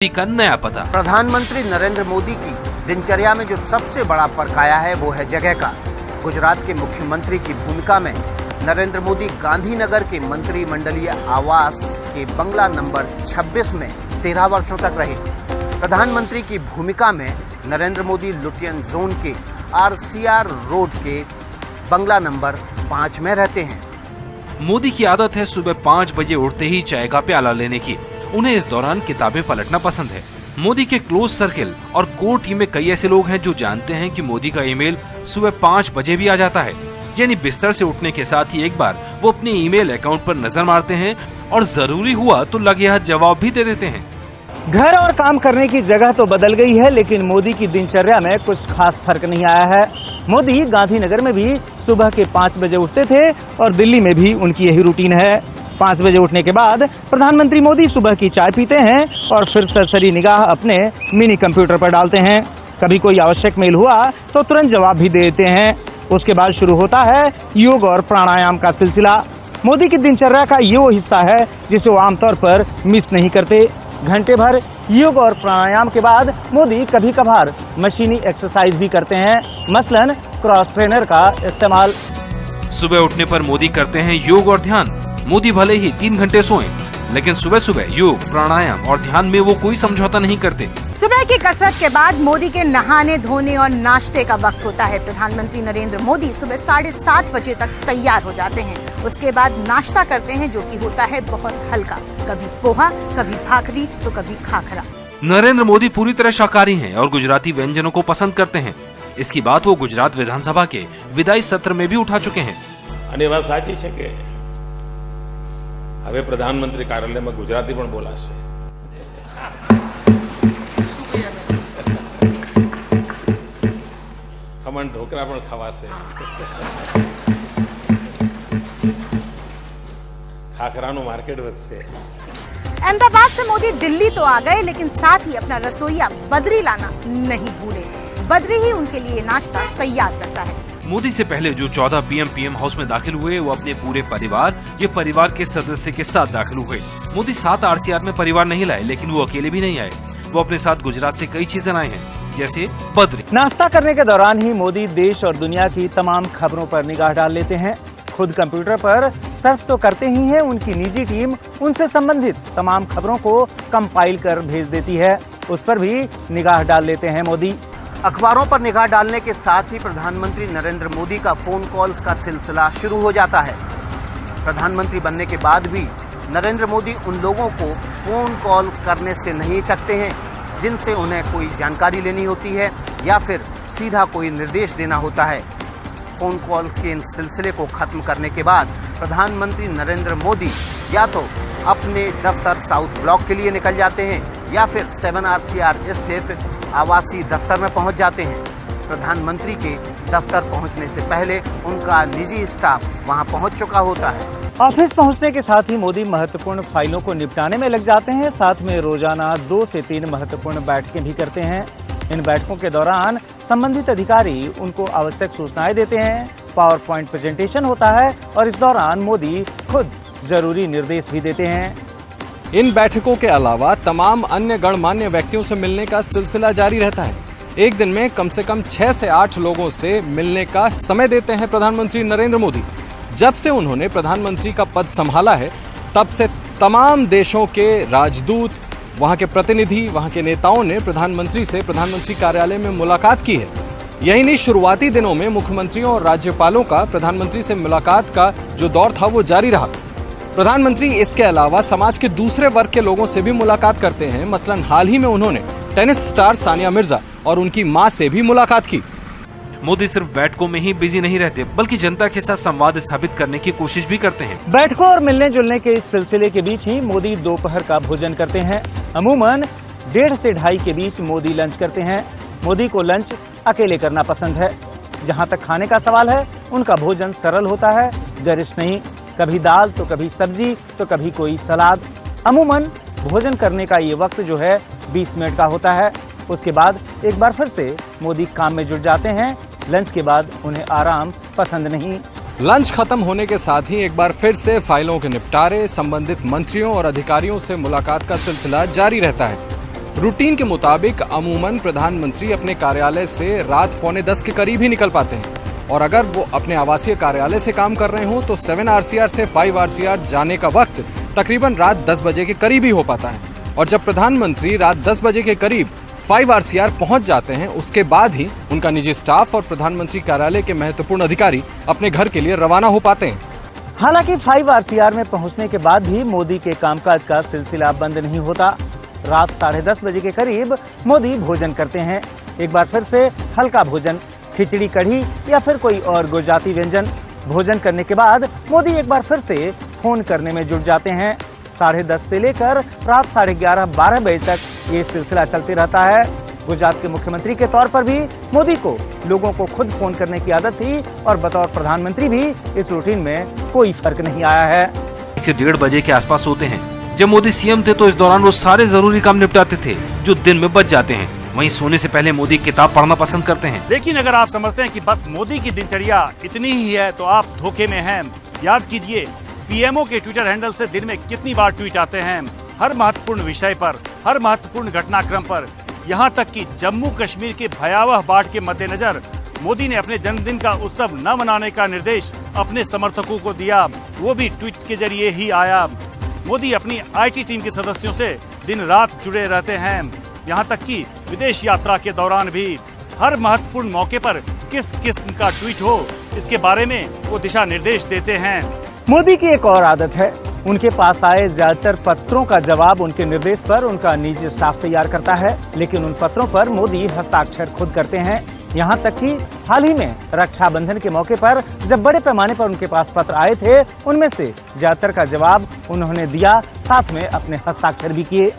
का नया पता। प्रधानमंत्री नरेंद्र मोदी की दिनचर्या में जो सबसे बड़ा फर्क आया है वो है जगह का। गुजरात के मुख्यमंत्री की भूमिका में नरेंद्र मोदी गांधीनगर के मंत्रिमंडलीय आवास के बंगला नंबर 26 में 13 वर्षों तक रहे। प्रधानमंत्री की भूमिका में नरेंद्र मोदी लुटियन जोन के RCR रोड के बंगला नंबर 5 में रहते हैं। मोदी की आदत है सुबह 5 बजे उठते ही चाय का प्याला लेने की। उन्हें इस दौरान किताबें पलटना पसंद है। मोदी के क्लोज सर्किल और कोर टीम में कई ऐसे लोग हैं जो जानते हैं कि मोदी का ईमेल सुबह 5 बजे भी आ जाता है। यानी बिस्तर से उठने के साथ ही एक बार वो अपने ईमेल अकाउंट पर नजर मारते हैं और जरूरी हुआ तो लगे हाथ जवाब भी दे देते हैं। घर और काम करने की जगह तो बदल गई है, लेकिन मोदी की दिनचर्या में कुछ खास फर्क नहीं आया है। मोदी गांधीनगर में भी सुबह के 5 बजे उठते थे और दिल्ली में भी उनकी यही रूटीन है। 5 बजे उठने के बाद प्रधानमंत्री मोदी सुबह की चाय पीते हैं और फिर सरसरी निगाह अपने मिनी कंप्यूटर पर डालते हैं। कभी कोई आवश्यक मेल हुआ तो तुरंत जवाब भी दे देते हैं। उसके बाद शुरू होता है योग और प्राणायाम का सिलसिला। मोदी की दिनचर्या का ये वो हिस्सा है जिसे वो आमतौर पर मिस नहीं करते। घंटे भर योग और प्राणायाम के बाद मोदी कभी कभार मशीनी एक्सरसाइज भी करते हैं, मसलन क्रॉस ट्रेनर का इस्तेमाल। सुबह उठने पर मोदी करते हैं योग और ध्यान। मोदी भले ही 3 घंटे सोएं, लेकिन सुबह सुबह योग, प्राणायाम और ध्यान में वो कोई समझौता नहीं करते। सुबह की कसरत के बाद मोदी के नहाने धोने और नाश्ते का वक्त होता है। प्रधानमंत्री नरेंद्र मोदी सुबह 7:30 बजे तक तैयार हो जाते हैं। उसके बाद नाश्ता करते हैं जो कि होता है बहुत हल्का, कभी पोहा, कभी भाकरी तो कभी खाखरा। नरेंद्र मोदी पूरी तरह शाकाहारी हैं और गुजराती व्यंजनों को पसंद करते हैं। इसकी बात वो गुजरात विधानसभा के विदाई सत्र में भी उठा चुके हैं। અને વાત સાચી છે કે હવે પ્રધાનમંત્રી કાર્યાલયમાં ગુજરાતી પણ બોલાશે। ખમણ ઢોકળા પણ ખવાશે, ખાખરાનું માર્કેટ વધશે। अहमदाबाद से मोदी दिल्ली तो आ गए, लेकिन साथ ही अपना रसोईया बद्री लाना नहीं भूले। बद्री ही उनके लिए नाश्ता तैयार करता है। मोदी से पहले जो 14 PM हाउस में दाखिल हुए वो अपने पूरे परिवार के सदस्य के साथ दाखिल हुए। मोदी 7 RCR में परिवार नहीं लाए, लेकिन वो अकेले भी नहीं आए। वो अपने साथ गुजरात से कई चीजें लाए हैं, जैसे बद्री। नाश्ता करने के दौरान ही मोदी देश और दुनिया की तमाम खबरों पर निगाह डाल लेते हैं। खुद कंप्यूटर पर सर्च तो करते ही हैं, उनकी निजी टीम उनसे संबंधित तमाम खबरों को कंपाइल कर भेज देती है। उस पर भी निगाह डाल लेते हैं मोदी। अखबारों पर निगाह डालने के साथ ही प्रधानमंत्री नरेंद्र मोदी का फोन कॉल्स का सिलसिला शुरू हो जाता है। प्रधानमंत्री बनने के बाद भी नरेंद्र मोदी उन लोगों को फोन कॉल करने से नहीं चकते हैं जिनसे उन्हें कोई जानकारी लेनी होती है या फिर सीधा कोई निर्देश देना होता है। फोन कॉल्स के इन सिलसिले को खत्म करने के बाद प्रधानमंत्री नरेंद्र मोदी या तो अपने दफ्तर साउथ ब्लॉक के लिए निकल जाते हैं या फिर 7 RCR स्थित आवासीय दफ्तर में पहुंच जाते हैं। प्रधानमंत्री के दफ्तर पहुंचने से पहले उनका निजी स्टाफ वहां पहुंच चुका होता है। ऑफिस पहुंचने के साथ ही मोदी महत्वपूर्ण फाइलों को निपटाने में लग जाते हैं। साथ में रोजाना 2 से 3 महत्वपूर्ण बैठकें भी करते हैं। इन बैठकों के दौरान संबंधित अधिकारी उनको आवश्यक सूचनाएं देते हैं। पावर पॉइंट प्रेजेंटेशन होता है और इस दौरान मोदी खुद जरूरी निर्देश भी देते हैं। इन बैठकों के अलावा तमाम अन्य गणमान्य व्यक्तियों से मिलने का सिलसिला जारी रहता है। एक दिन में कम से कम 6 से 8 लोगों से मिलने का समय देते हैं प्रधानमंत्री नरेंद्र मोदी। जब से उन्होंने प्रधानमंत्री का पद संभाला है, तब से तमाम देशों के राजदूत, वहां के प्रतिनिधि, वहां के नेताओं ने प्रधानमंत्री से प्रधानमंत्री कार्यालय में मुलाकात की है। यही नहीं, शुरुआती दिनों में मुख्यमंत्रियों और राज्यपालों का प्रधानमंत्री से मुलाकात का जो दौर था वो जारी रहा। प्रधानमंत्री इसके अलावा समाज के दूसरे वर्ग के लोगों से भी मुलाकात करते हैं। मसलन हाल ही में उन्होंने टेनिस स्टार सानिया मिर्जा और उनकी मां से भी मुलाकात की। मोदी सिर्फ बैठकों में ही बिजी नहीं रहते, बल्कि जनता के साथ संवाद स्थापित करने की कोशिश भी करते हैं। बैठकों और मिलने जुलने के इस सिलसिले के बीच ही मोदी दोपहर का भोजन करते हैं। अमूमन 1:30 से 2:30 के बीच मोदी लंच करते हैं। मोदी को लंच अकेले करना पसंद है। जहां तक खाने का सवाल है, उनका भोजन सरल होता है, गरिष्ठ नहीं। कभी दाल तो कभी सब्जी तो कभी कोई सलाद। अमूमन भोजन करने का ये वक्त जो है 20 मिनट का होता है। उसके बाद एक बार फिर से मोदी काम में जुट जाते हैं। लंच के बाद उन्हें आराम पसंद नहीं। लंच खत्म होने के साथ ही एक बार फिर से फाइलों के निपटारे, संबंधित मंत्रियों और अधिकारियों से मुलाकात का सिलसिला जारी रहता है। रूटीन के मुताबिक अमूमन प्रधानमंत्री अपने कार्यालय से रात 9:45 के करीब ही निकल पाते हैं, और अगर वो अपने आवासीय कार्यालय से काम कर रहे हो तो 7 RCR से 5 RCR जाने का वक्त तकरीबन रात 10 बजे के करीब ही हो पाता है। और जब प्रधानमंत्री रात 10 बजे के करीब 5 RCR पहुंच जाते हैं, उसके बाद ही उनका निजी स्टाफ और प्रधानमंत्री कार्यालय के महत्वपूर्ण अधिकारी अपने घर के लिए रवाना हो पाते हैं। हालांकि 5 RCR में पहुंचने के बाद भी मोदी के कामकाज का सिलसिला बंद नहीं होता। रात 10:30 बजे के करीब मोदी भोजन करते हैं। एक बार फिर से हल्का भोजन, खिचड़ी कढ़ी या फिर कोई और गुजराती व्यंजन। भोजन करने के बाद मोदी एक बार फिर से फोन करने में जुट जाते हैं। 10:30 से लेकर रात 11:30-12 बजे तक ये सिलसिला चलते रहता है। गुजरात के मुख्यमंत्री के तौर पर भी मोदी को लोगों को खुद फोन करने की आदत थी और बतौर प्रधानमंत्री भी इस रूटीन में कोई फर्क नहीं आया है। 1 से 1:30 बजे के आसपास होते हैं। जब मोदी सीएम थे तो इस दौरान वो सारे जरूरी काम निपटाते थे जो दिन में बच जाते हैं। वहीं सोने से पहले मोदी किताब पढ़ना पसंद करते हैं। लेकिन अगर आप समझते हैं कि बस मोदी की दिनचर्या इतनी ही है तो आप धोखे में हैं। याद कीजिए पीएमओ के ट्विटर हैंडल से दिन में कितनी बार ट्वीट आते हैं, हर महत्वपूर्ण विषय पर, हर महत्वपूर्ण घटनाक्रम पर। यहाँ तक कि जम्मू कश्मीर के भयावह बाढ़ के मद्देनजर मोदी ने अपने जन्मदिन का उत्सव न मनाने का निर्देश अपने समर्थकों को दिया, वो भी ट्वीट के जरिए ही आया। मोदी अपनी IT टीम के सदस्यों से दिन रात जुड़े रहते हैं। यहाँ तक कि विदेश यात्रा के दौरान भी हर महत्वपूर्ण मौके पर किस किस्म का ट्वीट हो, इसके बारे में वो दिशा निर्देश देते हैं। मोदी की एक और आदत है, उनके पास आए ज्यादातर पत्रों का जवाब उनके निर्देश पर उनका निजी स्टाफ तैयार करता है, लेकिन उन पत्रों पर मोदी हस्ताक्षर खुद करते हैं। यहाँ तक कि हाल ही में रक्षाबंधन के मौके पर जब बड़े पैमाने पर उनके पास पत्र आए थे, उनमें से ज्यादातर का जवाब उन्होंने दिया, साथ में अपने हस्ताक्षर भी किए।